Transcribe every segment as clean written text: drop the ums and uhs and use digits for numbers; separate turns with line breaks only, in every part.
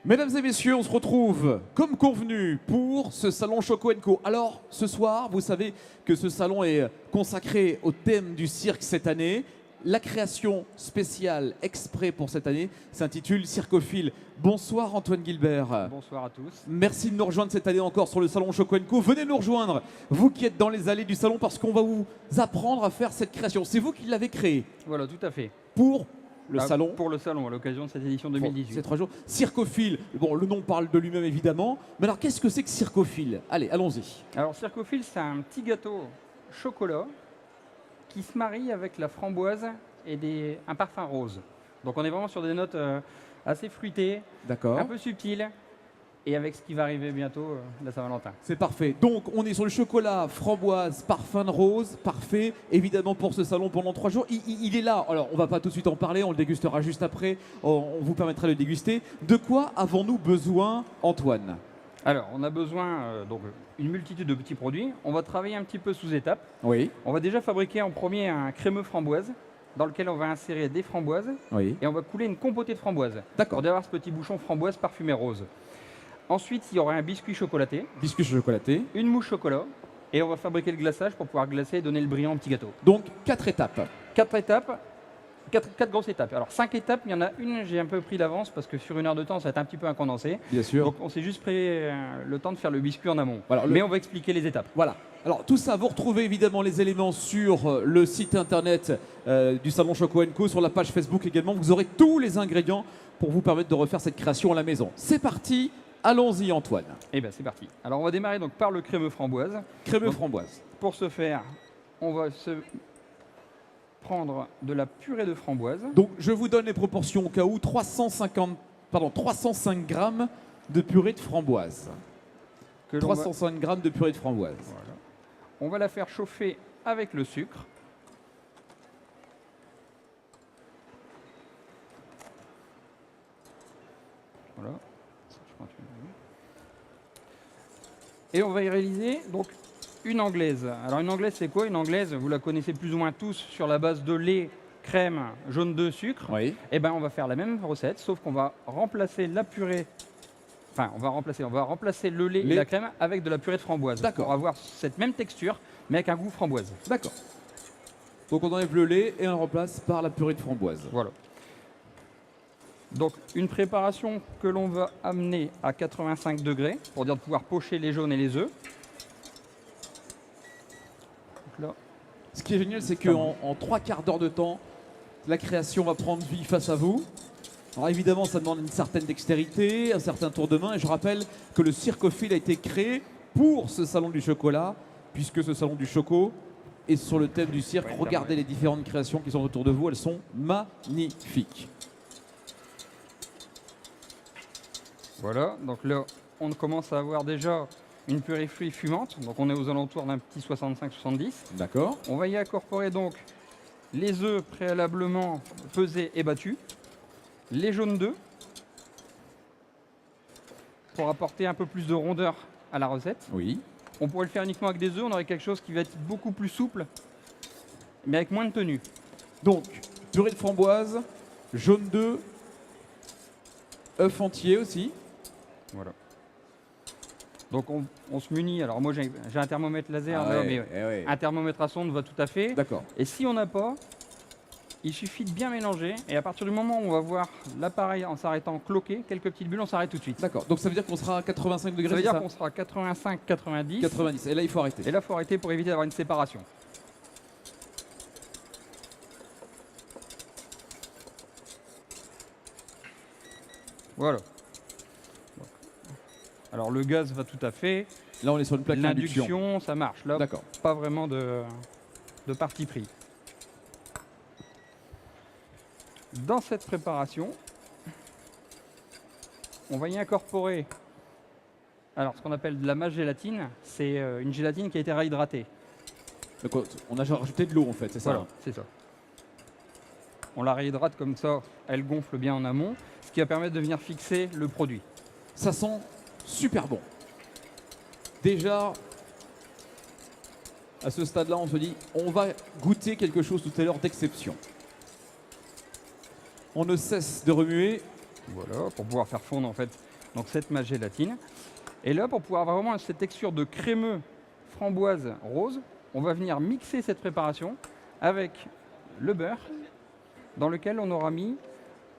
Mesdames et messieurs, on se retrouve comme convenu pour ce salon Choco & Co. Alors, ce soir, vous savez que ce salon est consacré au thème du cirque cette année. La création spéciale exprès pour cette année s'intitule Circophile. Bonsoir Antoine Gilbert.
Bonsoir à tous.
Merci de nous rejoindre cette année encore sur le salon Choco & Co. Venez nous rejoindre, vous qui êtes dans les allées du salon, parce qu'on va vous apprendre à faire cette création. C'est vous qui l'avez créée.
Voilà, tout à fait.
Pour le salon.
Pour le salon, à l'occasion de cette édition 2018.
Ces 3 jours. Circophile, bon, le nom parle de lui-même évidemment. Mais alors, qu'est-ce que c'est que Circophile? Allez, allons-y.
Alors, Circophile, c'est un petit gâteau chocolat qui se marie avec la framboise et un parfum rose. Donc, on est vraiment sur des notes assez fruitées,
D'accord.
un peu subtiles, et avec ce qui va arriver bientôt, la Saint-Valentin.
C'est parfait. Donc, on est sur le chocolat, framboise, parfum de rose. Parfait, évidemment, pour ce salon pendant 3 jours. Il est là. Alors, on va pas tout de suite en parler. On le dégustera juste après. On vous permettra de le déguster. De quoi avons-nous besoin, Antoine?
Alors, on a besoin donc une multitude de petits produits. On va travailler un petit peu sous étapes.
Oui.
On va déjà fabriquer en premier un crémeux framboise dans lequel on va insérer des framboises
Oui.
et on va couler une compotée de framboises
D'accord.
pour avoir ce petit bouchon framboise parfumé rose. Ensuite, il y aura un biscuit chocolaté,
Biscuit chocolaté.
une mousse chocolat et on va fabriquer le glaçage pour pouvoir glacer et donner le brillant au petit gâteau.
Donc, 4 étapes.
4 étapes, 4 grosses étapes. Alors 5 étapes, il y en a une, j'ai un peu pris d'avance parce que sur 1 heure de temps, ça va être un petit peu un condensé.
Bien sûr.
Donc on s'est juste pris le temps de faire le biscuit en amont.
Voilà,
Mais on va expliquer les étapes.
Voilà. Alors tout ça, vous retrouvez évidemment les éléments sur le site internet du salon Choco & Co, sur la page Facebook également. Vous aurez tous les ingrédients pour vous permettre de refaire cette création à la maison. C'est parti, allons-y Antoine.
Et bien c'est parti. Alors on va démarrer donc par le crémeux framboise.
Crémeux
Donc,
framboise.
Pour ce faire, on va se prendre de la purée de framboise.
Donc je vous donne les proportions au cas où, 305 grammes de purée de framboise.
Que l'on va-
305 grammes de purée de framboise.
Voilà. On va la faire chauffer avec le sucre. Voilà. Et on va y réaliser donc une anglaise. Alors une anglaise c'est quoi? Une anglaise, vous la connaissez plus ou moins tous sur la base de lait, crème, jaune d'œuf, sucre.
Oui.
Et ben on va faire la même recette, sauf qu'on va remplacer la purée. Enfin, on va remplacer le lait et la crème avec de la purée de framboise.
D'accord.
Pour avoir cette même texture, mais avec un goût framboise.
D'accord. Donc on enlève le lait et on le remplace par la purée de framboise.
Voilà. Donc une préparation que l'on va amener à 85 degrés pour dire de pouvoir pocher les jaunes et les œufs. Donc là,
Ce qui est génial, c'est qu'en 3 quarts d'heure de temps, la création va prendre vie face à vous. Alors évidemment, ça demande une certaine dextérité, un certain tour de main. Et je rappelle que le Circophile a été créé pour ce salon du chocolat, puisque ce salon du choco est sur le thème du cirque.
Ouais,
Regardez les différentes créations qui sont autour de vous, elles sont magnifiques.
voilà. Donc là, on commence à avoir déjà une purée fruits fumante. Donc on est aux alentours d'un petit 65-70.
D'accord.
On va y incorporer donc les œufs préalablement pesés et battus, les jaunes d'œufs pour apporter un peu plus de rondeur à la recette.
Oui.
On pourrait le faire uniquement avec des œufs, on aurait quelque chose qui va être beaucoup plus souple, mais avec moins de tenue.
Donc, purée de framboise, jaune d'œuf, œuf entier aussi.
Voilà. Donc on se munit, alors moi j'ai un thermomètre laser, là, mais un thermomètre à sonde va tout à fait.
D'accord.
Et si on n'a pas, il suffit de bien mélanger, et à partir du moment où on va voir l'appareil en s'arrêtant cloquer, quelques petites bulles, on s'arrête tout de suite.
D'accord. Donc ça veut dire qu'on sera à 85 degrés,
Ça veut
c'est
dire qu'on sera à 85-90.
90. Et là, il faut arrêter.
Et là, il faut arrêter pour éviter d'avoir une séparation. Voilà. Alors le gaz va tout à fait.
Là, on est sur une plaque d'induction.
L'induction, ça marche. Là,
D'accord.
pas vraiment de parti pris. Dans cette préparation, on va y incorporer alors ce qu'on appelle de la masse gélatine. C'est une gélatine qui a été réhydratée.
Donc, on a rajouté de l'eau en fait, c'est ça?
Voilà, c'est ça. On la réhydrate comme ça, elle gonfle bien en amont, ce qui va permettre de venir fixer le produit.
Ça sent super bon. Déjà, à ce stade-là, on se dit, on va goûter quelque chose tout à l'heure d'exception. On ne cesse de remuer.
Voilà, pour pouvoir faire fondre en fait donc cette masse gélatine. Et là, pour pouvoir avoir vraiment cette texture de crémeux framboise rose, on va venir mixer cette préparation avec le beurre dans lequel on aura mis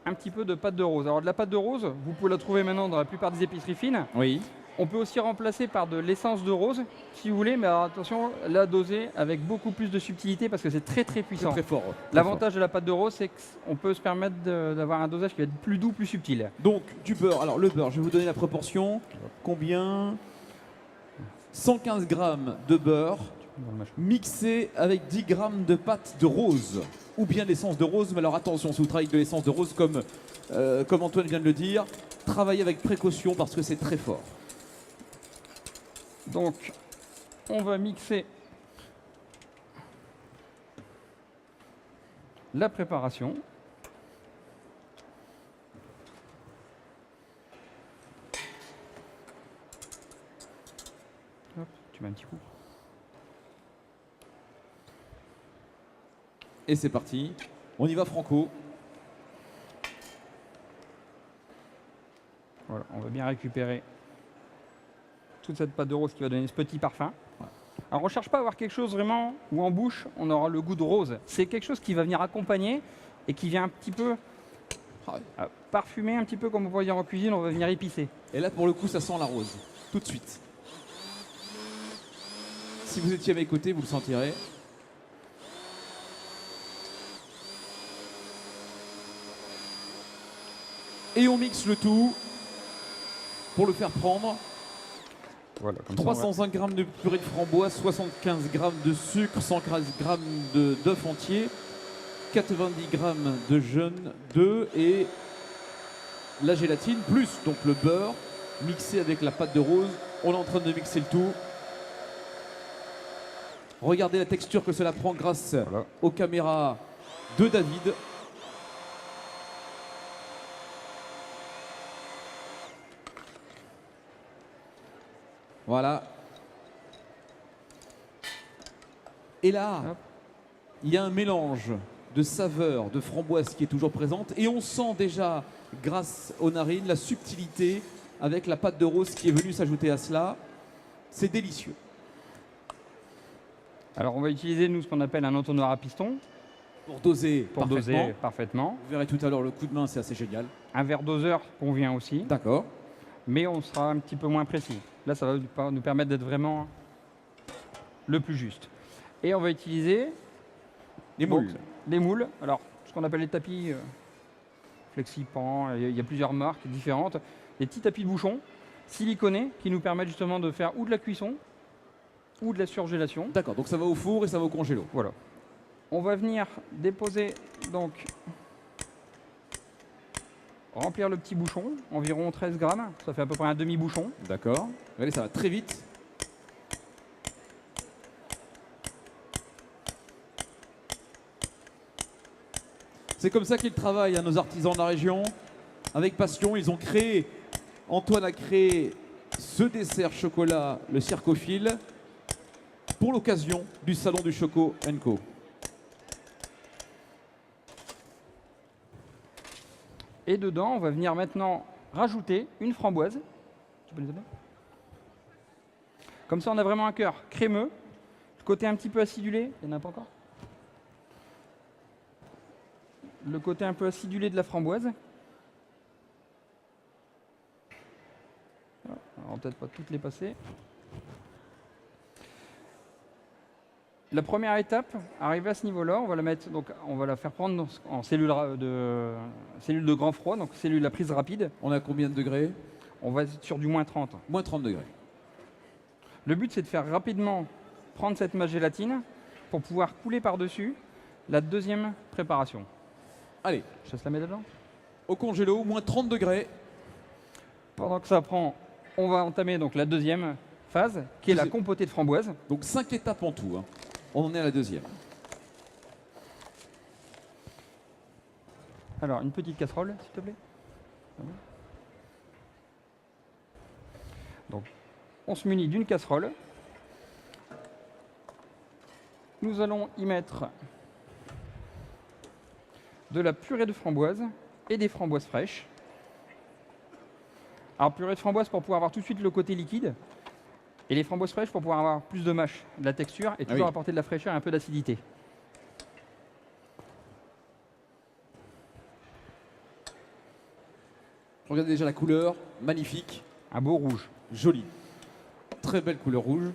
un petit peu de pâte de rose. Alors de la pâte de rose, vous pouvez la trouver maintenant dans la plupart des épiceries fines.
Oui.
On peut aussi remplacer par de l'essence de rose, si vous voulez, mais alors attention, la doser avec beaucoup plus de subtilité parce que c'est très très puissant.
Très fort.
L'avantage de la pâte de rose, c'est qu'on peut se permettre d'avoir un dosage qui va être plus doux, plus subtil.
Donc du beurre. Alors le beurre, je vais vous donner la proportion. Combien? 115 grammes de beurre mixé avec 10 grammes de pâte de rose ou bien l'essence de rose. Mais alors attention, si vous travaillez avec de l'essence de rose, comme Antoine vient de le dire, travaillez avec précaution parce que c'est très fort.
Donc, on va mixer la préparation. Hop, tu mets un petit coup.
Et c'est parti. On y va franco.
Voilà, on va bien récupérer toute cette pâte de rose qui va donner ce petit parfum. Alors on ne cherche pas à avoir quelque chose vraiment où en bouche on aura le goût de rose. C'est quelque chose qui va venir accompagner et qui vient un petit peu parfumer, un petit peu comme on voit en cuisine, on va venir épicer.
Et là pour le coup ça sent la rose, tout de suite. Si vous étiez à mes côtés, vous le sentirez. Et on mixe le tout pour le faire prendre.
Voilà, comme
305 g de purée de framboise, 75 g de sucre, 115 g d'œuf entier, 90 g de jaune d'œuf et la gélatine, plus donc le beurre mixé avec la pâte de rose. On est en train de mixer le tout. Regardez la texture que cela prend grâce aux caméras de David. Voilà. Et là, il y a un mélange de saveurs, de framboise qui est toujours présente. Et on sent déjà, grâce aux narines, la subtilité avec la pâte de rose qui est venue s'ajouter à cela. C'est délicieux.
Alors on va utiliser, nous, ce qu'on appelle un entonnoir à piston.
Pour doser
parfaitement.
Vous verrez tout à l'heure le coup de main, c'est assez génial.
Un verre doseur convient aussi.
D'accord.
Mais on sera un petit peu moins précis. Là, ça va nous permettre d'être vraiment le plus juste. Et on va utiliser
les moules.
Les moules. Alors, ce qu'on appelle les tapis FlexiPan, il y a plusieurs marques différentes. Des petits tapis de bouchon siliconés qui nous permettent justement de faire ou de la cuisson ou de la surgélation.
D'accord, donc ça va au four et ça va au congélo.
Voilà. On va venir déposer, donc, remplir le petit bouchon, environ 13 grammes. Ça fait à peu près un demi-bouchon.
D'accord. Regardez, ça va très vite. C'est comme ça qu'ils travaillent, hein, nos artisans de la région. Avec passion, ils ont créé, Antoine a créé ce dessert chocolat, le Circophile, pour l'occasion du salon du Choco & Co.
Et dedans, on va venir maintenant rajouter une framboise. Tu peux les appeler ? Comme ça, on a vraiment un cœur crémeux. Le côté un petit peu acidulé, il n'y en a pas encore ? Le côté un peu acidulé de la framboise. On va peut-être pas toutes les passer. La première étape, arrivé à ce niveau-là, on va la mettre, donc on va la faire prendre en cellule de grand froid, donc cellule à prise rapide.
On a combien de degrés?
On va être sur du moins 30.
Moins 30 degrés.
Le but, c'est de faire rapidement prendre cette masse gélatine pour pouvoir couler par-dessus la deuxième préparation.
Allez.
Je laisse la mettre dedans.
Au congélo, moins 30 degrés.
Pendant que ça prend, on va entamer donc la deuxième phase, qui est la compotée de framboise.
Donc 5 étapes en tout, hein. On en est à la deuxième.
Alors, une petite casserole, s'il te plaît. Donc, on se munit d'une casserole. Nous allons y mettre de la purée de framboise et des framboises fraîches. Alors purée de framboise pour pouvoir avoir tout de suite le côté liquide. Et les framboises fraîches pour pouvoir avoir plus de mâche, de la texture et toujours apporter de la fraîcheur et un peu d'acidité.
Regardez déjà la couleur, magnifique,
Un beau rouge.
joli. Très belle couleur rouge.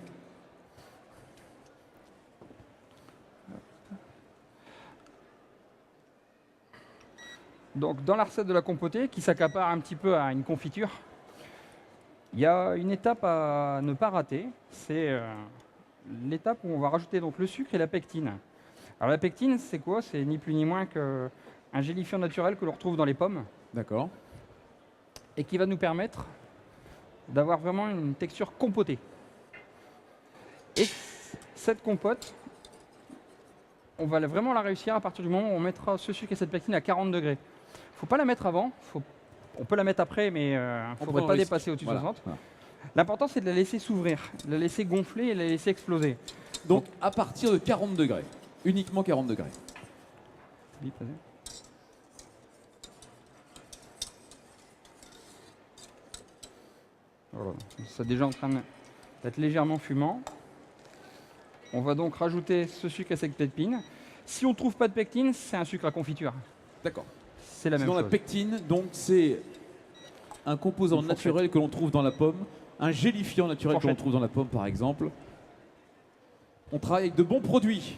Donc dans la recette de la compotée, qui s'accapare un petit peu à une confiture, il y a une étape à ne pas rater, c'est l'étape où on va rajouter donc le sucre et la pectine. Alors la pectine, c'est quoi? C'est ni plus ni moins qu'un gélifiant naturel que l'on retrouve dans les pommes
D'accord.
et qui va nous permettre d'avoir vraiment une texture compotée. Et cette compote, on va vraiment la réussir à partir du moment où on mettra ce sucre et cette pectine à 40 degrés. Il ne faut pas la mettre avant, on peut la mettre après, mais il ne faudrait pas dépasser au-dessus de 60.
Voilà.
L'important, c'est de la laisser s'ouvrir, de la laisser gonfler et de la laisser exploser.
Donc à partir de 40 degrés, uniquement 40 degrés.
Vite, vas-y. Voilà. C'est déjà en train d'être légèrement fumant. On va donc rajouter ce sucre et cette pectine. Si on ne trouve pas de pectine, c'est un sucre à confiture.
D'accord.
C'est la même
Sinon,
chose.
la pectine, donc c'est un composant
Une fourchette.
naturel que l'on trouve dans la pomme, un gélifiant naturel que l'on
Fourchette.
trouve dans la pomme par exemple. On travaille avec de bons produits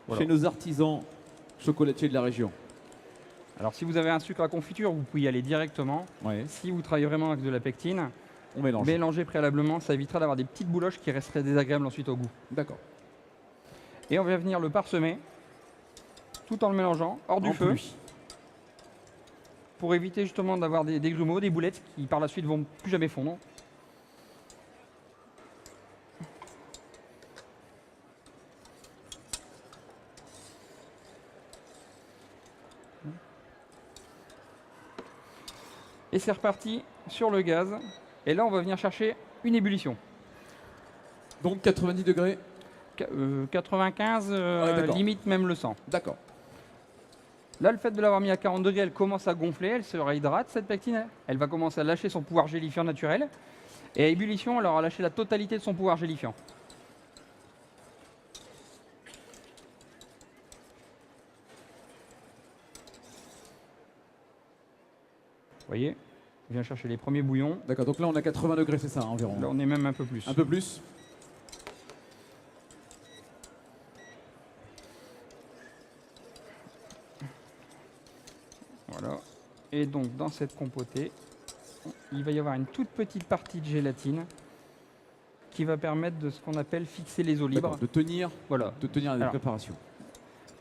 Voilà.
chez nos artisans chocolatiers de la région.
Alors si vous avez un sucre à confiture, vous pouvez y aller directement.
Ouais.
Si vous travaillez vraiment avec de la pectine,
On mélange.
mélangez préalablement, ça évitera d'avoir des petites bouloches qui resteraient désagréables ensuite au goût.
D'accord.
Et on va venir le parsemer tout en le mélangeant hors du
En
feu
pluie.
pour éviter justement d'avoir des grumeaux, des boulettes qui par la suite vont plus jamais fondre. Et c'est reparti sur le gaz. Et là, on va venir chercher une ébullition.
Donc 90 degrés.
95,
d'accord.
limite même le 100.
D'accord.
Là, le fait de l'avoir mis à 40 degrés, elle commence à gonfler, elle se réhydrate, cette pectine. Elle va commencer à lâcher son pouvoir gélifiant naturel. Et à ébullition, elle aura lâché la totalité de son pouvoir gélifiant. Vous voyez, on vient chercher les premiers bouillons.
D'accord. Donc là, on a 80 degrés, c'est ça environ.
Là, on est même un peu plus.
Un peu plus.
Voilà. Et donc, dans cette compotée, il va y avoir une toute petite partie de gélatine qui va permettre de ce qu'on appelle fixer les eaux libres.
D'accord. De tenir
Voilà.
la
Alors.
préparation.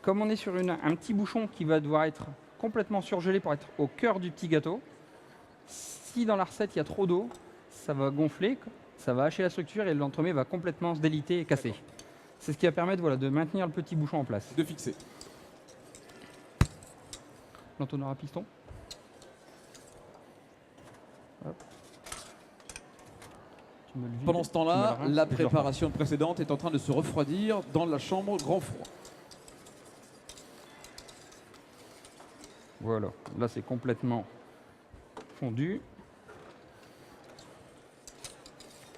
Comme on est sur un petit bouchon qui va devoir être complètement surgelé pour être au cœur du petit gâteau, si dans la recette il y a trop d'eau, ça va gonfler, ça va hacher la structure et l'entremets va complètement se déliter et casser. C'est ce qui va permettre de maintenir le petit bouchon en place.
De fixer.
L'entonnoir à piston. Hop. Tu me le vides,
Pendant ce
tu me
temps-là,
le rinces
la
et je le
préparation précédente est en train de se refroidir dans la chambre grand froid.
Voilà, là c'est complètement fondu.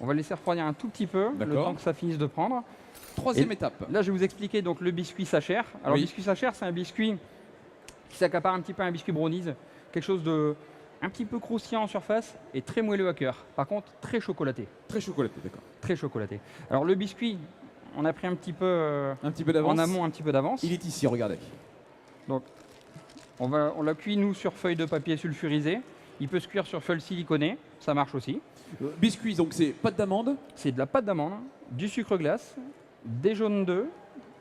On va laisser refroidir un tout petit peu, le
D'accord.
temps que ça finisse de prendre.
Troisième
Et
étape.
Là je vais vous expliquer donc le biscuit Sacher. Alors
Oui.
le biscuit Sacher, c'est un biscuit qui s'accapare un petit peu à un biscuit brownies, quelque chose de un petit peu croustillant en surface et très moelleux à cœur. Par contre très chocolaté,
Très chocolaté, d'accord.
très chocolaté. Alors le biscuit, on a pris un petit peu
Un petit peu d'avance.
en amont, un petit peu d'avance.
Il est ici, regardez.
On l'a cuit nous sur feuille de papier sulfurisé. Il peut se cuire sur feuille siliconée, ça marche aussi.
Biscuit, donc c'est pâte d'amande.
C'est de la pâte d'amande, du sucre glace, des jaunes d'œufs.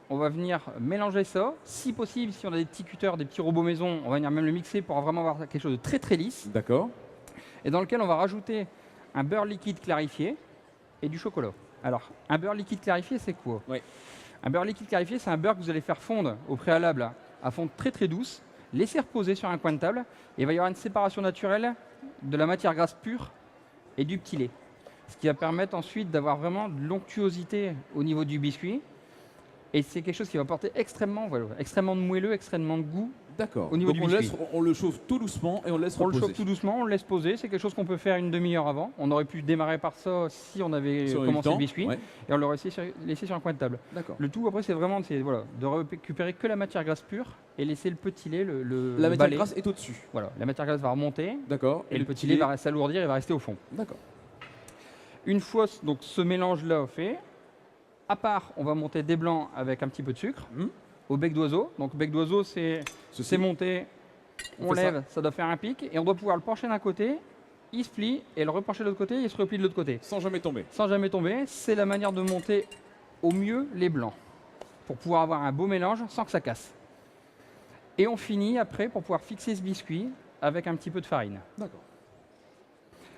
On va venir mélanger ça. Si possible, si on a des petits cutters, des petits robots maison, on va venir même le mixer pour vraiment avoir quelque chose de très très lisse.
D'accord.
Et dans lequel on va rajouter un beurre liquide clarifié et du chocolat. Alors, un beurre liquide clarifié, c'est quoi?
Oui.
Un beurre liquide clarifié, c'est un beurre que vous allez faire fondre au préalable à fond très très douce, laisser reposer sur un coin de table, et il va y avoir une séparation naturelle de la matière grasse pure et du petit lait. Ce qui va permettre ensuite d'avoir vraiment de l'onctuosité au niveau du biscuit. Et c'est quelque chose qui va apporter extrêmement de moelleux, extrêmement de goût
D'accord.
au niveau
Donc
du biscuit.
on le chauffe tout doucement et on le laisse
On le
reposer.
chauffe tout doucement, on le laisse poser. C'est quelque chose qu'on peut faire une demi-heure avant. On aurait pu démarrer par ça si on avait
Si on a eu le
commencé
temps,
le biscuit.
ouais.
Et on l'aurait laissé sur un coin de table.
D'accord.
Le tout après, c'est vraiment voilà, de récupérer que la matière grasse pure et laisser le petit lait,
La
le
matière
balai.
grasse est au-dessus.
Voilà, la matière grasse va remonter
D'accord.
et le petit lait va s'alourdir et va rester au fond.
D'accord.
Une fois donc, ce mélange-là fait, à part, on va monter des blancs avec un petit peu de sucre au bec d'oiseau. Donc bec d'oiseau, c'est monté, on
fait
lève, ça doit faire un pic et on doit pouvoir le pencher d'un côté, il se plie et le repencher de l'autre côté, il se replie de l'autre côté.
Sans jamais tomber.
Sans jamais tomber, c'est la manière de monter au mieux les blancs pour pouvoir avoir un beau mélange sans que ça casse. Et on finit après pour pouvoir fixer ce biscuit avec un petit peu de farine.
D'accord.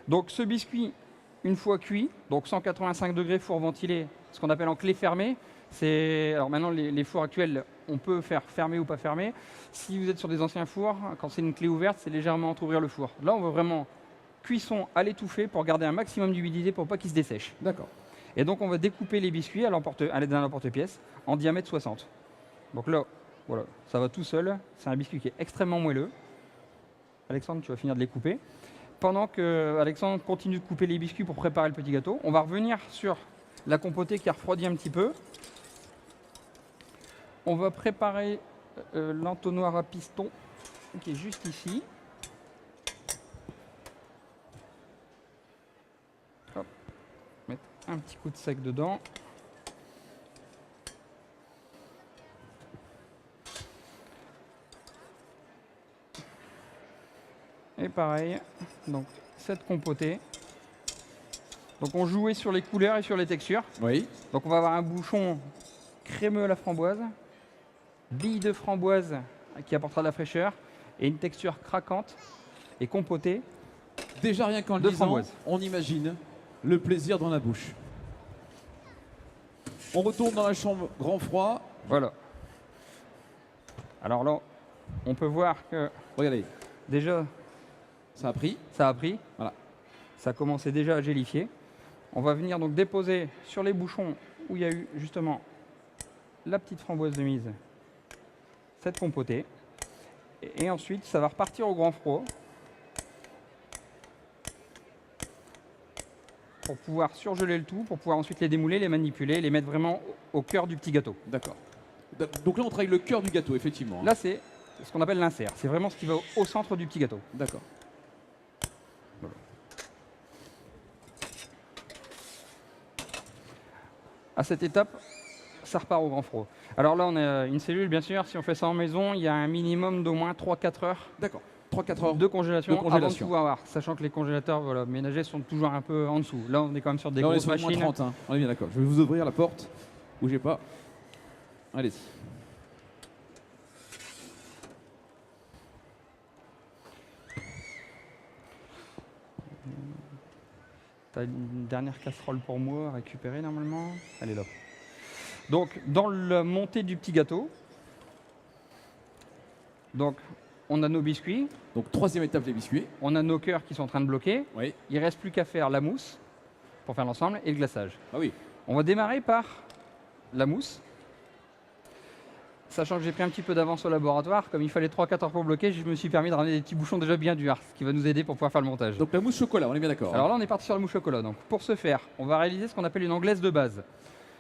Donc ce biscuit, une fois cuit, donc 185 degrés four ventilé, ce qu'on appelle en clé fermée. Alors maintenant les fours actuels, on peut faire fermer ou pas fermer. Si vous êtes sur des anciens fours, quand c'est une clé ouverte, c'est légèrement entrouvrir le four. Là, on veut vraiment cuisson à l'étouffée pour garder un maximum d'humidité pour pas qu'il se dessèche.
D'accord.
Et donc on va découper les biscuits à l'aide d'un emporte-pièce en diamètre 60. Donc là, voilà, ça va tout seul. C'est un biscuit qui est extrêmement moelleux. Alexandre, tu vas finir de les couper. Pendant que Alexandre continue de couper les biscuits pour préparer le petit gâteau, on va revenir sur la compotée qui a refroidi un petit peu. On va préparer l'entonnoir à piston qui est juste ici. Hop. Mettre un petit coup de sec dedans. Et pareil, donc cette compotée. Donc on jouait sur les couleurs et sur les textures.
Oui.
Donc on va avoir un bouchon crémeux à la framboise, bille de framboise qui apportera de la fraîcheur et une texture craquante et compotée.
Déjà rien qu'en le disant, on imagine le plaisir dans la bouche. On retourne dans la chambre grand froid.
Voilà. Alors là, on peut voir que
Regardez,
déjà
ça a pris.
ça a pris.
Voilà.
Ça commençait déjà à gélifier. On va venir donc déposer sur les bouchons où il y a eu justement la petite framboise de mise, cette compotée. Et ensuite, ça va repartir au grand froid pour pouvoir surgeler le tout, pour pouvoir ensuite les démouler, les manipuler, les mettre vraiment au cœur du petit gâteau.
D'accord. Donc là, on travaille le cœur du gâteau, effectivement.
Là, c'est ce qu'on appelle l'insert. C'est vraiment ce qui va au centre du petit gâteau.
D'accord.
Voilà. À cette étape, ça repart au grand froid. Alors là, on a une cellule, bien sûr. Si on fait ça en maison, il y a un minimum d'au moins 3-4 heures.
D'accord. 3-4 heures
de congélation, avant de pouvoir avoir. Sachant que les congélateurs ménagers sont toujours un peu en dessous. Là, on est quand même sur des grosses machines.
On est sur moins 30, hein. On est bien d'accord. Je vais vous ouvrir la porte. Bougez pas. Allez-y.
T'as une dernière casserole pour moi à récupérer normalement. Elle est là. Donc, dans la montée du petit gâteau, donc, on a nos biscuits.
Donc, troisième étape, les biscuits.
On a nos cœurs qui sont en train de bloquer.
Oui.
Il ne reste plus qu'à faire la mousse pour faire l'ensemble et le glaçage.
Ah oui.
On va démarrer par la mousse. Sachant que j'ai pris un petit peu d'avance au laboratoire, comme il fallait 3-4 heures pour bloquer, je me suis permis de ramener des petits bouchons déjà bien durs, ce qui va nous aider pour pouvoir faire le montage.
Donc la mousse chocolat, on est bien d'accord.
Alors là, on est parti sur la mousse chocolat. Donc pour ce faire, on va réaliser ce qu'on appelle une anglaise de base.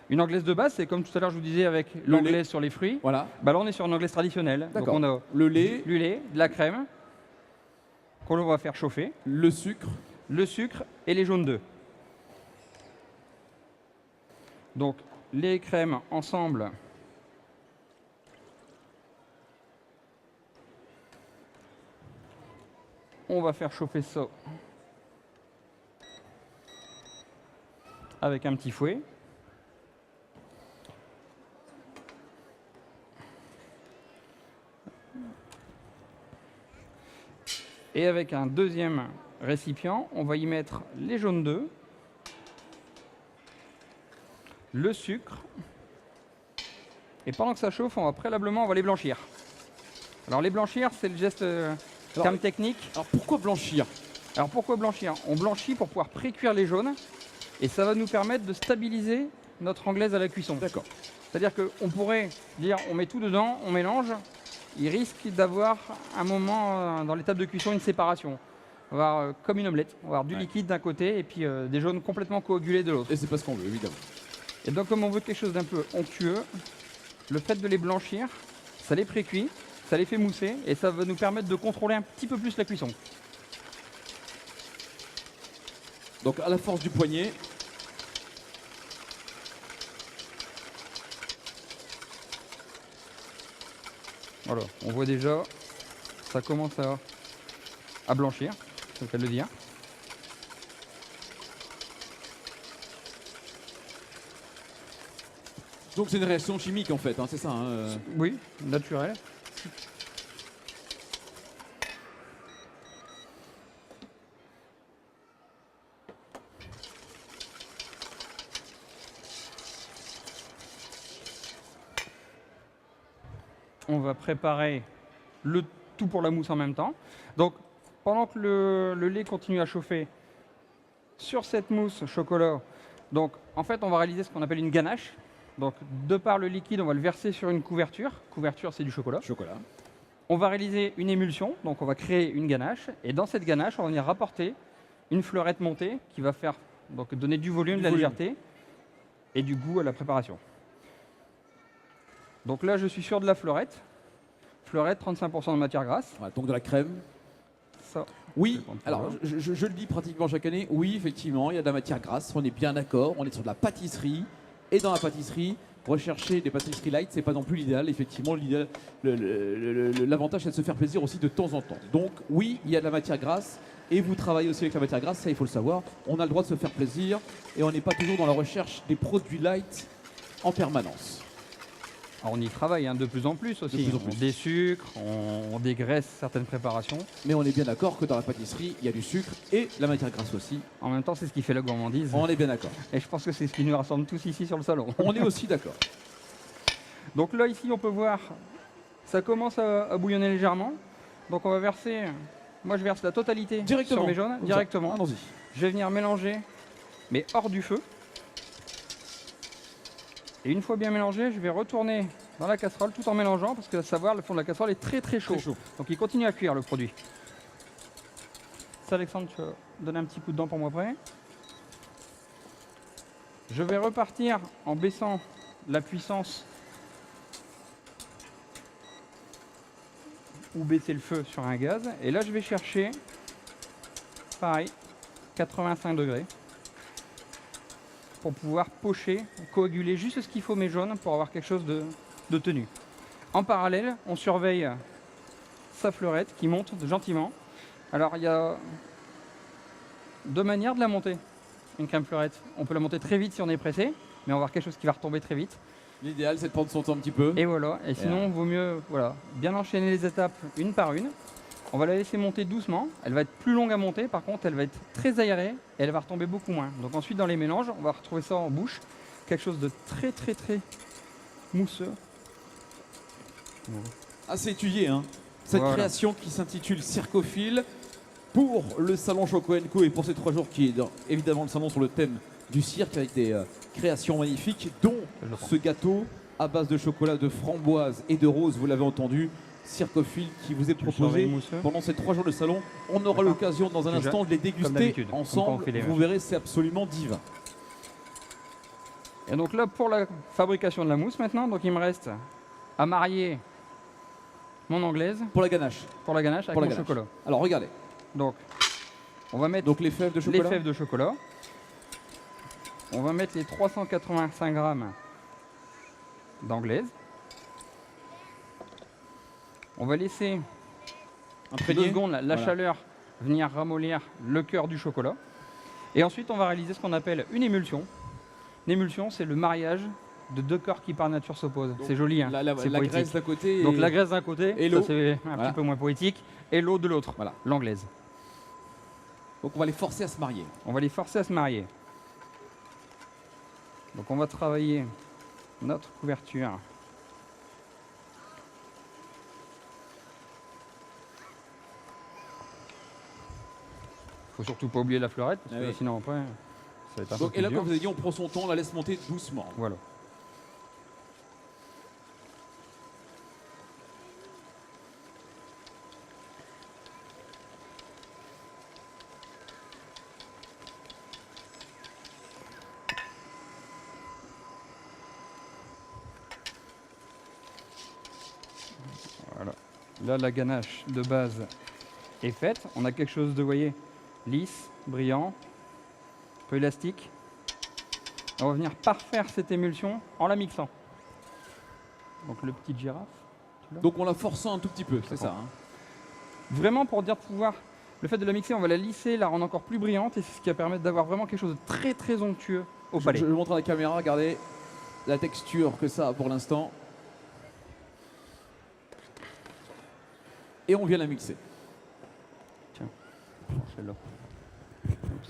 Une anglaise de base, c'est comme tout à l'heure je vous disais avec l'anglaise sur les fruits.
Voilà.
Bah là, on est sur une anglaise traditionnelle. Donc on a
le lait,
de la crème qu'on va faire chauffer,
le sucre
et les jaunes d'œufs. Donc les crèmes ensemble. On va faire chauffer ça avec un petit fouet. Et avec un deuxième récipient, on va y mettre les jaunes d'œufs, le sucre. Et pendant que ça chauffe, on va préalablement les blanchir. Alors les blanchir, c'est le geste terme technique.
Alors pourquoi blanchir?
Alors pourquoi blanchir? On blanchit pour pouvoir pré-cuire les jaunes et ça va nous permettre de stabiliser notre anglaise à la cuisson.
D'accord.
C'est-à-dire qu'on pourrait dire on met tout dedans, on mélange, il risque d'avoir un moment dans l'étape de cuisson une séparation. On va avoir comme une omelette, on va avoir du liquide d'un côté et puis des jaunes complètement coagulés de l'autre.
Et c'est pas ce qu'on veut, évidemment.
Et donc comme on veut quelque chose d'un peu onctueux, le fait de les blanchir, ça les précuit, ça les fait mousser et ça va nous permettre de contrôler un petit peu plus la cuisson.
Donc à la force du poignet.
Voilà, on voit déjà, ça commence à blanchir, c'est le cas de le dire.
Donc c'est une réaction chimique en fait, hein, c'est ça hein.
Oui, naturel. On va préparer le tout pour la mousse en même temps. Donc, pendant que le lait continue à chauffer sur cette mousse chocolat, donc en fait, on va réaliser ce qu'on appelle une ganache. Donc, de par le liquide, on va le verser sur une couverture. Couverture, c'est du chocolat.
Chocolat.
On va réaliser une émulsion, donc on va créer une ganache. Et dans cette ganache, on va venir rapporter une fleurette montée qui va faire donc donner du volume, de la légèreté et du goût à la préparation. Donc là, je suis sur de la fleurette. Fleurette, 35% de matière grasse.
Voilà, donc de la crème.
Ça.
Oui, alors je le dis pratiquement chaque année, oui, effectivement, il y a de la matière grasse, on est bien d'accord, on est sur de la pâtisserie. Et dans la pâtisserie, rechercher des pâtisseries light, c'est pas non plus l'idéal. Effectivement, l'avantage, c'est de se faire plaisir aussi de temps en temps. Donc oui, il y a de la matière grasse. Et vous travaillez aussi avec la matière grasse, ça il faut le savoir. On a le droit de se faire plaisir et on n'est pas toujours dans la recherche des produits light en permanence.
Alors on y travaille de plus en plus aussi.
De plus en plus.
On désucre, on dégraisse certaines préparations.
Mais on est bien d'accord que dans la pâtisserie, il y a du sucre et la matière grasse aussi.
En même temps, c'est ce qui fait la gourmandise.
On est bien d'accord.
Et je pense que c'est ce qui nous rassemble tous ici sur le salon.
On est aussi d'accord.
Donc là, ici, on peut voir, ça commence à bouillonner légèrement. Donc on va verser, moi je verse la totalité
Directement.
sur mes jaunes, directement.
Allons-y.
Je vais venir mélanger, mais hors du feu. Et une fois bien mélangé, je vais retourner dans la casserole tout en mélangeant parce que à savoir, le fond de la casserole est très très chaud.
Très chaud.
Donc il continue à cuire le produit. Ça, Alexandre, tu vas donner un petit coup de dent pour moi après. Je vais repartir en baissant la puissance ou baisser le feu sur un gaz. Et là, je vais chercher, pareil, 85 degrés pour pouvoir pocher, coaguler juste ce qu'il faut mes jaunes pour avoir quelque chose de tenu. En parallèle, on surveille sa fleurette qui monte gentiment. Alors, il y a deux manières de la monter, une crème fleurette. On peut la monter très vite si on est pressé, mais on va avoir quelque chose qui va retomber très vite.
L'idéal, c'est de prendre son temps un petit peu.
Et voilà. Et sinon, il vaut mieux bien enchaîner les étapes une par une. On va la laisser monter doucement. Elle va être plus longue à monter. Par contre, elle va être très aérée et elle va retomber beaucoup moins. Donc ensuite, dans les mélanges, on va retrouver ça en bouche. Quelque chose de très, très, très mousseux.
Assez étudié, hein. Cette création qui s'intitule Circophile pour le salon Choco & Co et pour ces 3 jours qui est évidemment le salon sur le thème du cirque avec des créations magnifiques, dont ce gâteau à base de chocolat, de framboise et de rose, vous l'avez entendu, Circophile qui vous est proposé pendant ces 3 jours de salon. On aura l'occasion dans un instant de les déguster ensemble. Vous verrez, c'est absolument divin.
Et donc là, pour la fabrication de la mousse maintenant, donc il me reste à marier mon anglaise.
Pour la ganache.
Pour la ganache avec mon chocolat.
Alors regardez.
Donc, on va mettre
les fèves de chocolat.
Les fèves de chocolat. On va mettre les 385 grammes d'anglaise. On va laisser 2 secondes la chaleur venir ramollir le cœur du chocolat. Et ensuite, on va réaliser ce qu'on appelle une émulsion. Une émulsion, c'est le mariage de 2 corps qui par nature s'opposent. C'est joli, hein.
La graisse d'un côté.
Donc la graisse d'un côté,
et l'eau.
C'est un petit peu moins poétique, et l'eau de l'autre, l'anglaise.
Donc on va les forcer à se marier.
On va les forcer à se marier. Donc on va travailler notre couverture. Faut surtout pas oublier la fleurette, parce que sinon après, ça va être un peu plus
et là,
dur.
comme vous avez dit, on prend son temps, on la laisse monter doucement.
Voilà. Là, la ganache de base est faite. On a quelque chose de, vous voyez, lisse, brillant, un peu élastique. On va venir parfaire cette émulsion en la mixant. Donc le petit girafe.
Donc on la forçant un tout petit peu, c'est ça. Hein.
Vraiment pour dire de pouvoir, le fait de la mixer, on va la lisser, la rendre encore plus brillante et c'est ce qui va permettre d'avoir vraiment quelque chose de très très onctueux au palais.
Je montre à la caméra, regardez la texture que ça a pour l'instant. Et on vient la mixer.
Tiens, prends celle-là. Oups.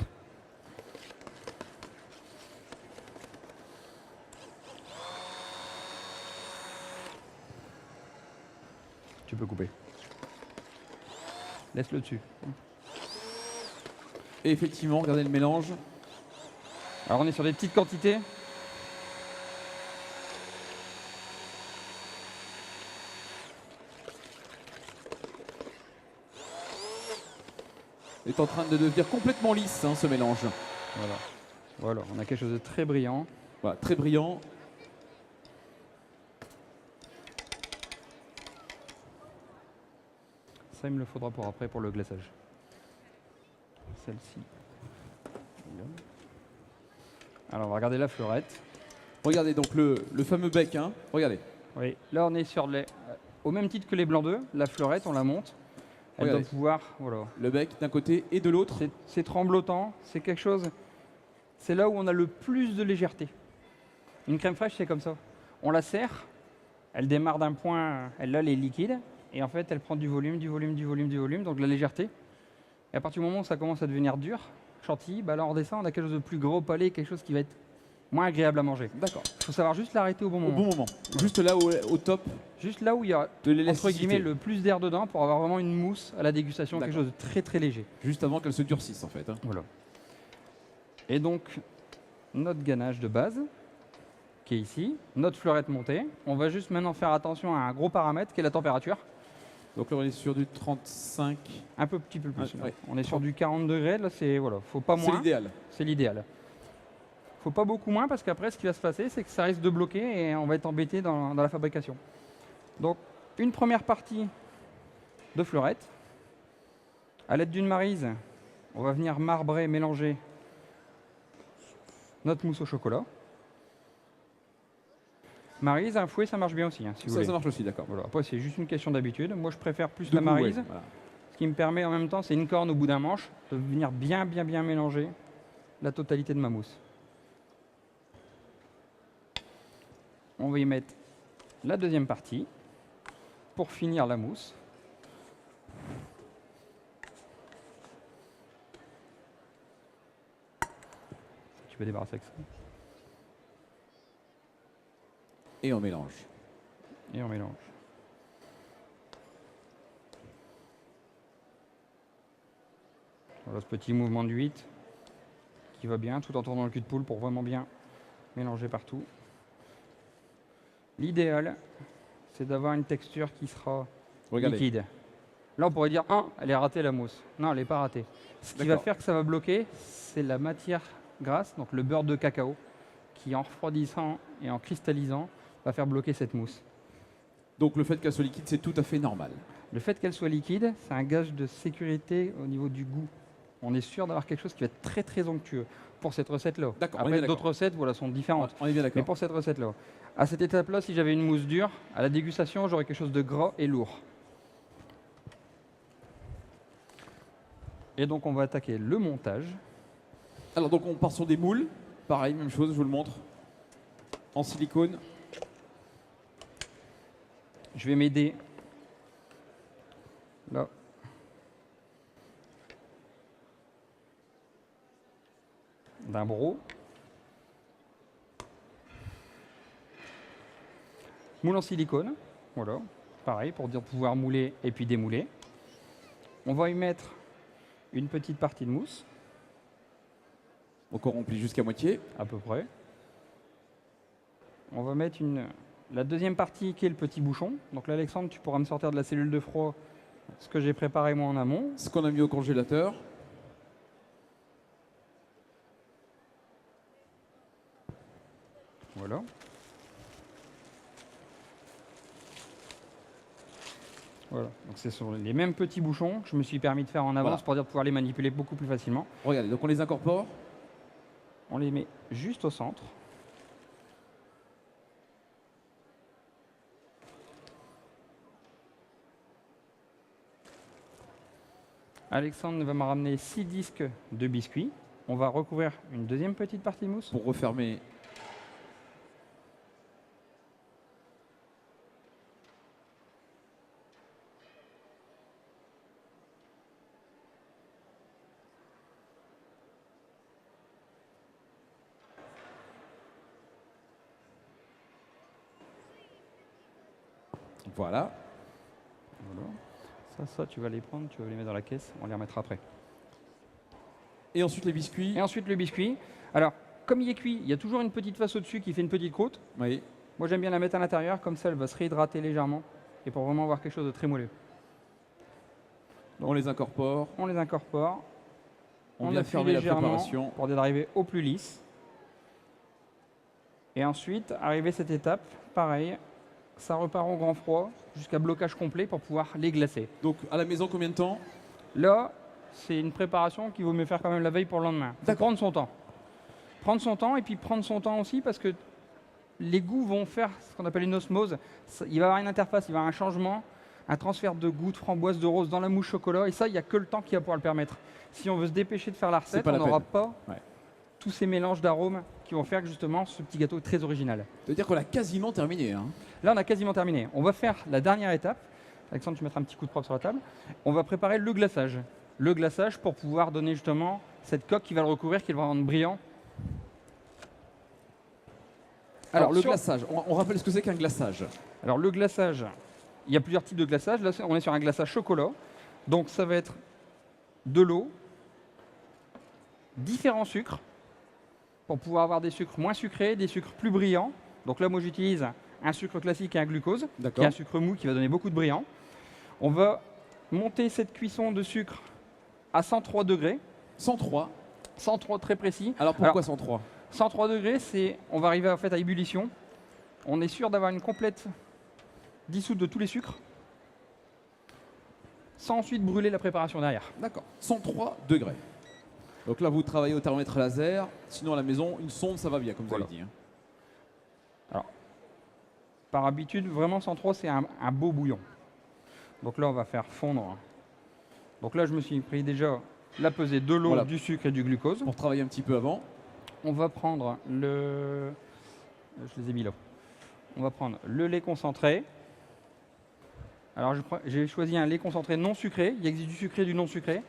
Tu peux couper. Laisse-le dessus.
Et effectivement, regardez le mélange.
Alors on est sur des petites quantités.
Il est en train de devenir complètement lisse, hein, ce mélange.
Voilà, on a quelque chose de très brillant.
Voilà, très brillant.
Ça, il me le faudra pour après, pour le glaçage. Celle-ci. Alors, on va regarder la fleurette.
Regardez donc le fameux bec, hein. Regardez.
Oui, là, on est sur les... Au même titre que les blancs d'œufs, la fleurette, on la monte. Elle
Regardez.
doit pouvoir... Voilà.
Le bec d'un côté et de l'autre.
C'est tremblotant, c'est quelque chose... C'est là où on a le plus de légèreté. Une crème fraîche, c'est comme ça. On la serre, elle démarre d'un point, elle là, elle est liquide, et en fait, elle prend du volume, donc de la légèreté. Et à partir du moment où ça commence à devenir dur, chantilly, bah là, on redescend, on a quelque chose de plus gros au palais, quelque chose qui va être moins agréable à manger.
D'accord.
Il faut savoir juste l'arrêter au bon moment.
Au bon moment. Juste là au top
Juste là où il y a,
de
entre
l'élasticité.
guillemets, le plus d'air dedans pour avoir vraiment une mousse à la dégustation, quelque chose de très très léger.
Juste avant qu'elle se durcisse, en fait. Hein.
Voilà. Et donc, notre ganache de base, qui est ici, notre fleurette montée. On va juste maintenant faire attention à un gros paramètre qui est la température.
Donc là, on est sur du 35.
Un petit peu plus.
Ouais.
On est sur du 40 degrés. Là, c'est voilà, faut pas
C'est
moins.
l'idéal.
C'est l'idéal. Faut pas beaucoup moins parce qu'après, ce qui va se passer, c'est que ça risque de bloquer et on va être embêté dans la fabrication. Donc, une première partie de fleurette. À l'aide d'une maryse, on va venir marbrer, mélanger notre mousse au chocolat. Maryse, un fouet, ça marche bien aussi, hein, si vous voulez.
Ça marche aussi, d'accord.
Voilà. Après, c'est juste une question d'habitude. Moi, je préfère plus
De
la
goût,
maryse.
ouais, voilà.
Ce qui me permet en même temps, c'est une corne au bout d'un manche, de venir bien mélanger la totalité de ma mousse. On va y mettre la deuxième partie pour finir la mousse. Tu peux débarrasser avec ça.
Et on mélange.
Et on mélange. Voilà ce petit mouvement de 8 qui va bien, tout en tournant le cul de poule pour vraiment bien mélanger partout. L'idéal, c'est d'avoir une texture qui sera liquide. Là, on pourrait dire, elle est ratée la mousse. Non, elle n'est pas ratée. Ce qui va faire que ça va bloquer, c'est la matière grasse, donc le beurre de cacao, qui en refroidissant et en cristallisant, va faire bloquer cette mousse.
Donc le fait qu'elle soit liquide, c'est tout à fait normal.
Le fait qu'elle soit liquide, c'est un gage de sécurité au niveau du goût. On est sûr d'avoir quelque chose qui va être très très onctueux pour cette recette-là. Après, d'autres recettes sont différentes.
On est bien d'accord.
Mais pour cette recette-là. À cette étape-là, si j'avais une mousse dure, à la dégustation, j'aurais quelque chose de gras et lourd. Et donc, on va attaquer le montage.
Alors, donc, on part sur des moules. Pareil, même chose, je vous le montre. En silicone.
Je vais m'aider là. D'un broc. Moule en silicone. Voilà. Pareil, pour dire pouvoir mouler et puis démouler. On va y mettre une petite partie de mousse.
Donc on remplit jusqu'à moitié.
À peu près. On va mettre la deuxième partie qui est le petit bouchon. Donc là, Alexandre, tu pourras me sortir de la cellule de froid ce que j'ai préparé moi en amont.
Ce qu'on a mis au congélateur.
Voilà. Voilà. Donc ce sont les mêmes petits bouchons que je me suis permis de faire en avance
Voilà.
pour dire pouvoir les manipuler beaucoup plus facilement.
Regardez, donc on les incorpore.
On les met juste au centre. Alexandre va me ramener 6 disques de biscuits. On va recouvrir une deuxième petite partie de mousse.
Pour refermer. Voilà.
Voilà. Ça, tu vas les prendre, tu vas les mettre dans la caisse, on les remettra après.
Et ensuite les biscuits.
Et ensuite le biscuit. Alors, comme il est cuit, il y a toujours une petite face au-dessus qui fait une petite croûte.
Oui.
Moi j'aime bien la mettre à l'intérieur, comme ça elle va se réhydrater légèrement. Et pour vraiment avoir quelque chose de très moelleux.
On les incorpore.
On les incorpore.
On vient
appuie
fermer la
légèrement
préparation.
pour d'arriver au plus lisse. Et ensuite, arriver cette étape, pareil, ça repart au grand froid jusqu'à blocage complet pour pouvoir les glacer.
Donc à la maison, combien de temps?
Là, c'est une préparation qu'il vaut mieux faire quand même la veille pour le lendemain. Faut
D'accord.
prendre son temps. Prendre son temps et puis prendre son temps aussi parce que les goûts vont faire ce qu'on appelle une osmose. Il va y avoir une interface, il va y avoir un changement, un transfert de goût de framboise, de rose dans la mousse chocolat. Et ça, il n'y a que le temps qui va pouvoir le permettre. Si on veut se dépêcher de faire la recette,
pas
on
la
n'aura
peine.
pas
Ouais.
tous ces mélanges d'arômes qui vont faire que justement ce petit gâteau est très original.
Ça veut dire qu'on a quasiment terminé. Hein.
Là, on a quasiment terminé. On va faire la dernière étape. Alexandre, tu mettras un petit coup de propre sur la table. On va préparer le glaçage. Le glaçage pour pouvoir donner justement cette coque qui va le recouvrir, qui va le rendre brillant.
Alors le
sur-
glaçage, on rappelle ce que c'est qu'un glaçage.
Alors le glaçage, il y a plusieurs types de glaçage. Là, on est sur un glaçage chocolat. Donc ça va être de l'eau, différents sucres, pour pouvoir avoir des sucres moins sucrés, des sucres plus brillants. Donc là, moi, j'utilise un sucre classique et un glucose, qui
D'accord.
est un sucre mou qui va donner beaucoup de brillant. On va monter cette cuisson de sucre à 103 degrés,
103.
103 très précis.
Alors pourquoi 103?
103 degrés, c'est on va arriver en fait à ébullition. On est sûr d'avoir une complète dissoute de tous les sucres, sans ensuite brûler la préparation derrière.
D'accord. 103 degrés. Donc là, vous travaillez au thermomètre laser. Sinon, à la maison, une sonde, ça va bien, comme vous
Voilà.
avez dit. Hein.
Par habitude, vraiment 103, c'est un beau bouillon. Donc là, on va faire fondre. Donc là, je me suis pris déjà la pesée de l'eau,
Voilà.
du sucre et du glucose.
Pour travailler un petit peu avant.
On va prendre le... Je les ai mis là. On va prendre le lait concentré. Alors, j'ai choisi un lait concentré non sucré. Il existe du sucré et du non sucré.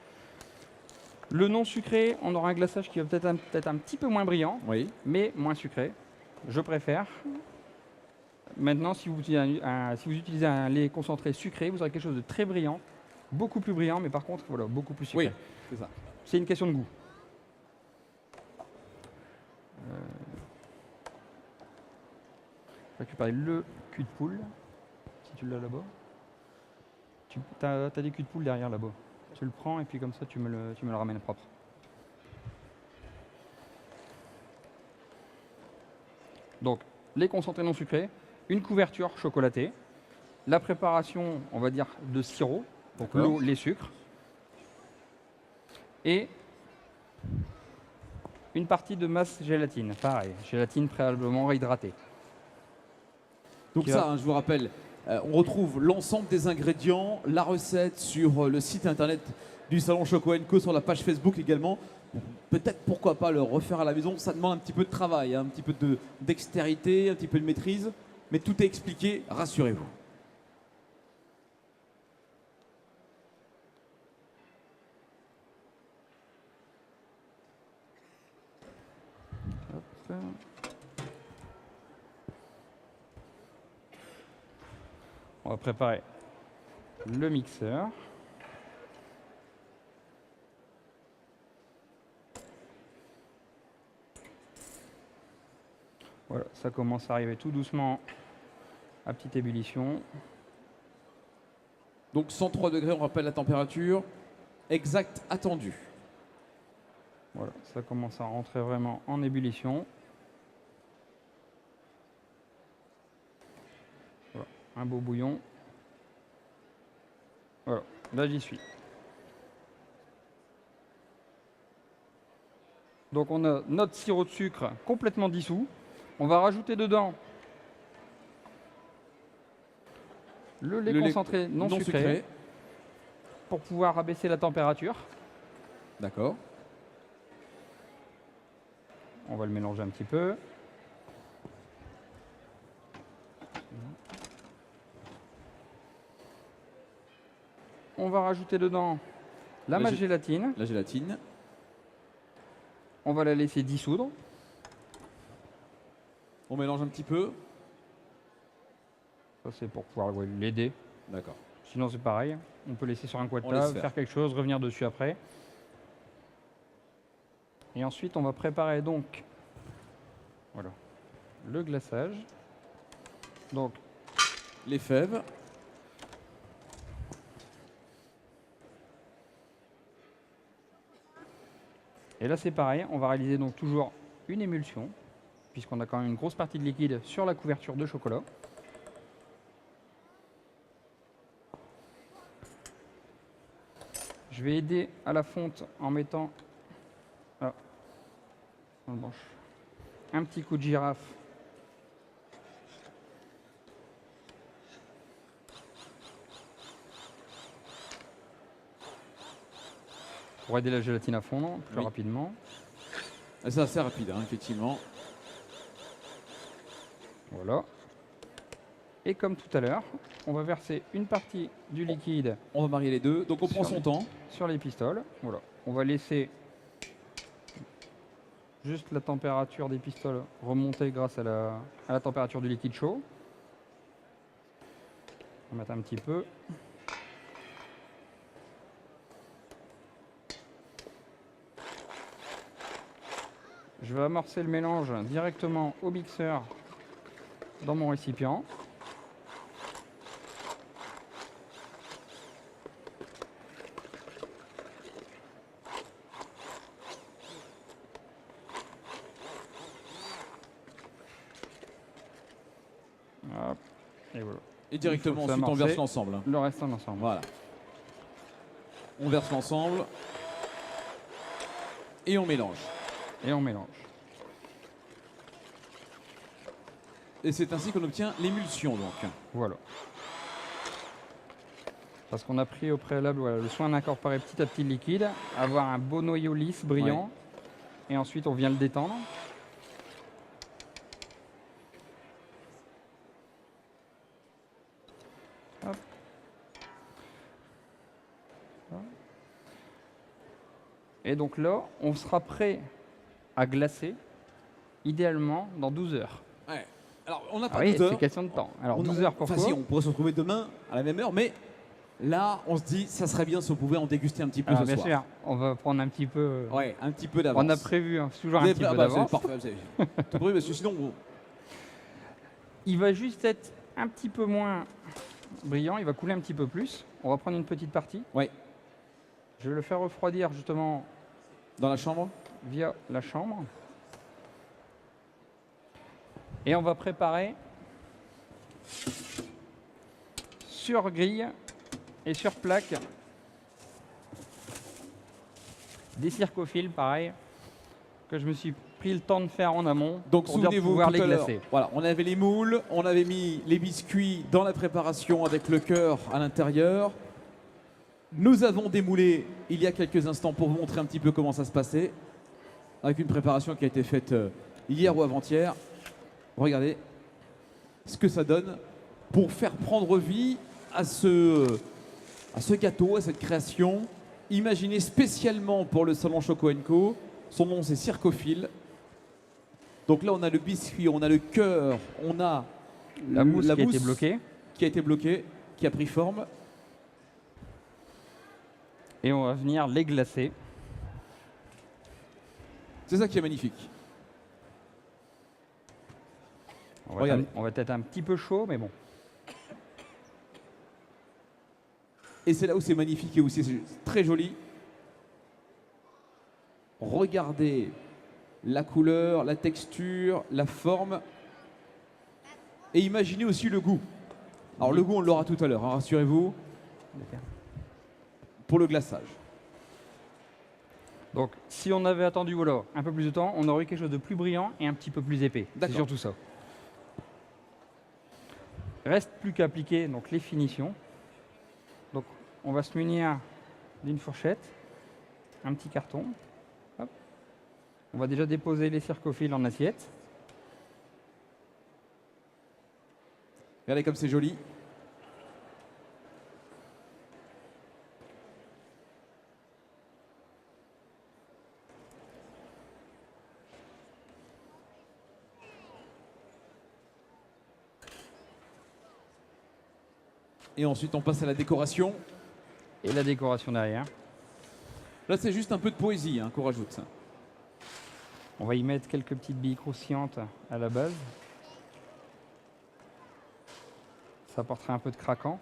Le non sucré, on aura un glaçage qui va peut-être un petit peu moins brillant,
Oui.
mais moins sucré. Je préfère. Maintenant, si vous utilisez un lait concentré sucré, vous aurez quelque chose de très brillant, beaucoup plus brillant, mais par contre, voilà, beaucoup plus sucré.
Oui, c'est ça.
C'est une question de goût. Récupérer le cul de poule, si tu l'as là-bas. Tu as des culs de poule derrière là-bas. Tu le prends et puis comme ça, tu me le ramènes propre. Donc, lait concentré non sucré, une couverture chocolatée, la préparation, on va dire, de sirop, donc
D'accord.
l'eau, les sucres, et une partie de masse gélatine, pareil, gélatine préalablement réhydratée.
Donc
Qui
ça,
va-
hein, je vous rappelle, on retrouve l'ensemble des ingrédients, la recette sur le site internet du Salon Choco & Co, sur la page Facebook également. Peut-être pourquoi pas le refaire à la maison, ça demande un petit peu de travail, hein, un petit peu de dextérité, un petit peu de maîtrise, mais tout est expliqué, rassurez-vous.
Hop. On va préparer le mixeur. Voilà, ça commence à arriver tout doucement à petite ébullition.
Donc 103 degrés, on rappelle la température exacte attendue.
Voilà, ça commence à rentrer vraiment en ébullition. Voilà, un beau bouillon. Voilà, là j'y suis. Donc on a notre sirop de sucre complètement dissous. On va rajouter dedans le lait concentré non sucré pour pouvoir abaisser la température.
D'accord.
On va le mélanger un petit peu. On va rajouter dedans la mâche gélatine.
La gélatine.
On va la laisser dissoudre.
On mélange un petit peu.
Ça c'est pour pouvoir l'aider.
D'accord.
Sinon c'est pareil. On peut laisser sur un coin de
On laisse
table, faire quelque chose, revenir dessus après. Et ensuite on va préparer donc voilà, le glaçage. Donc
les fèves.
Et là c'est pareil, on va réaliser donc toujours une émulsion, puisqu'on a quand même une grosse partie de liquide sur la couverture de chocolat. Je vais aider à la fonte en mettant un petit coup de girafe pour aider la gélatine à fondre plus rapidement.
C'est assez rapide, hein, effectivement.
Voilà. Et comme tout à l'heure, on va verser une partie du liquide.
On va marier les deux, donc on prend son temps.
Sur les pistoles. Voilà. On va laisser juste la température des pistoles remonter grâce à la température du liquide chaud. On va mettre un petit peu. Je vais amorcer le mélange directement au mixeur dans mon récipient. Hop, et voilà.
Et directement ensuite on verse l'ensemble.
Le reste en ensemble.
Voilà. On verse l'ensemble et on mélange.
Et on mélange.
Et c'est ainsi qu'on obtient l'émulsion donc.
Voilà. Parce qu'on a pris au préalable le soin d'incorporer petit à petit le liquide, avoir un beau noyau lisse, brillant, et ensuite on vient le détendre. Hop. Et donc là, on sera prêt à glacer, idéalement dans 12 heures.
Ouais. Alors on n'a pas
oui,
12 heures.
c'est question de temps. Alors 12 heures pourquoi?
Si, on pourrait se retrouver demain à la même heure, mais là on se dit ça serait bien si on pouvait en déguster un petit peu ce
bien
soir.
sûr, on va prendre un petit peu.
Ouais, un petit peu d'avance.
On a prévu toujours un petit peu d'avance.
C'est parfait, tout prévu, parce que sinon
il va juste être un petit peu moins brillant, il va couler un petit peu plus. On va prendre une petite partie.
Ouais.
Je vais le faire refroidir justement
dans la chambre.
Via la chambre. Et on va préparer sur grille et sur plaque des circophiles, pareil, que je me suis pris le temps de faire en amont.
Donc
pour bien
souvenez-vous,
pouvoir les glacer.
Voilà, on avait les moules, on avait mis les biscuits dans la préparation avec le cœur à l'intérieur. Nous avons démoulé il y a quelques instants pour vous montrer un petit peu comment ça se passait, avec une préparation qui a été faite hier ou avant-hier. Regardez ce que ça donne pour faire prendre vie à ce gâteau, à cette création, imaginée spécialement pour le salon Choco & Co. Son nom c'est Circophile. Donc là on a le biscuit, on a le cœur, on a
la mousse qui a été bloquée,
qui a pris forme.
Et on va venir les glacer.
C'est ça qui est magnifique.
On va être un petit peu chaud, mais bon.
Et c'est là où c'est magnifique et où c'est très joli. Regardez la couleur, la texture, la forme. Et imaginez aussi le goût. Alors le goût, on l'aura tout à l'heure, hein, rassurez-vous. pour le glaçage.
Donc, si on avait attendu voilà, un peu plus de temps, on aurait eu quelque chose de plus brillant et un petit peu plus épais. C'est
D'accord.
surtout ça. Reste plus qu'à appliquer donc, les finitions. Donc, on va se munir d'une fourchette, un petit carton. Hop. On va déjà déposer les circophiles en assiette.
Regardez comme c'est joli. Et ensuite, on passe à la décoration.
Et la décoration derrière.
Là, c'est juste un peu de poésie qu'on rajoute.
On va y mettre quelques petites billes croustillantes à la base. Ça apportera un peu de craquant.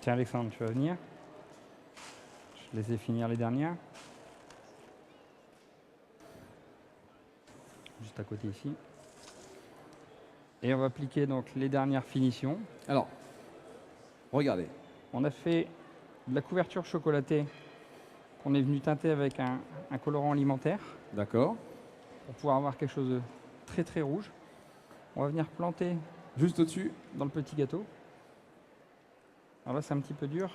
Tiens Alexandre, tu vas venir. Je laisse finir les dernières. Juste à côté ici. Et on va appliquer donc les dernières finitions.
Alors, regardez.
On a fait de la couverture chocolatée qu'on est venu teinter avec un colorant alimentaire
D'accord.
pour pouvoir avoir quelque chose de très très rouge. On va venir planter
Juste au-dessus.
dans le petit gâteau. Alors là c'est un petit peu dur,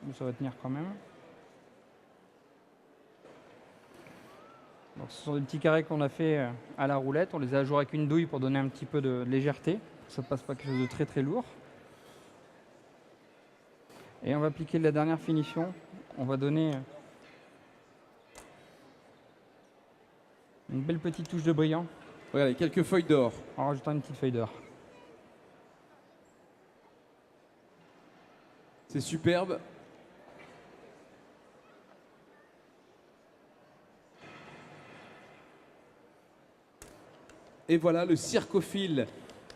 mais ça va tenir quand même. Donc, ce sont des petits carrés qu'on a fait à la roulette. On les a ajourés avec une douille pour donner un petit peu de légèreté, pour que ça ne passe pas quelque chose de très très lourd. Et on va appliquer la dernière finition. On va donner une belle petite touche de brillant
Regardez, quelques feuilles d'or.
en rajoutant une petite feuille d'or.
C'est superbe. Et voilà, le circophile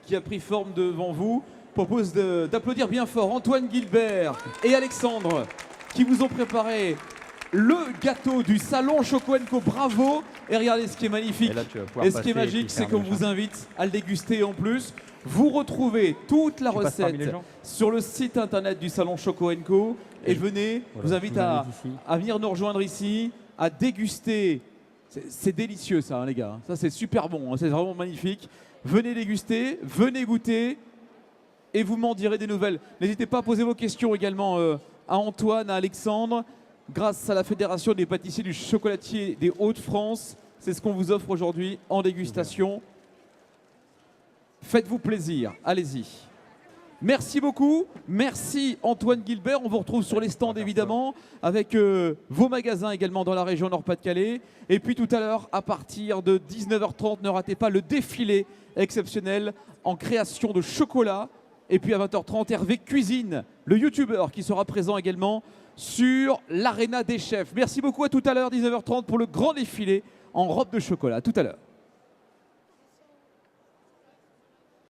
qui a pris forme devant vous propose d'applaudir bien fort Antoine Guilbert et Alexandre qui vous ont préparé le gâteau du salon Choco & Co. Bravo. Et regardez ce qui est magnifique.
Et là, tu vas pouvoir
Et ce qui est
passer et
magique,
puis
c'est
faire
qu'on
le
vous invite à le déguster en plus. Vous retrouvez toute la
Tu passes parmi
recette
les gens
sur le site internet du salon Choco & Co. Et venez,
Voilà,
je vous invite
je vous invite ici.
à venir nous rejoindre ici, à déguster. C'est délicieux ça, hein, les gars. Ça, c'est super bon. Hein. C'est vraiment magnifique. Venez déguster, venez goûter et vous m'en direz des nouvelles. N'hésitez pas à poser vos questions également à Antoine, à Alexandre. Grâce à la Fédération des pâtissiers du chocolatier des Hauts-de-France, c'est ce qu'on vous offre aujourd'hui en dégustation. Faites-vous plaisir, allez-y. Merci beaucoup, merci Antoine Guilbert. On vous retrouve sur les stands évidemment, avec vos magasins également dans la région Nord-Pas-de-Calais. Et puis tout à l'heure, à partir de 19h30, ne ratez pas le défilé exceptionnel en création de chocolat. Et puis à 20h30, Hervé Cuisine, le youtubeur qui sera présent également sur l'Arena des chefs. Merci beaucoup, à tout à l'heure, 19h30 pour le grand défilé en robe de chocolat. À tout à l'heure.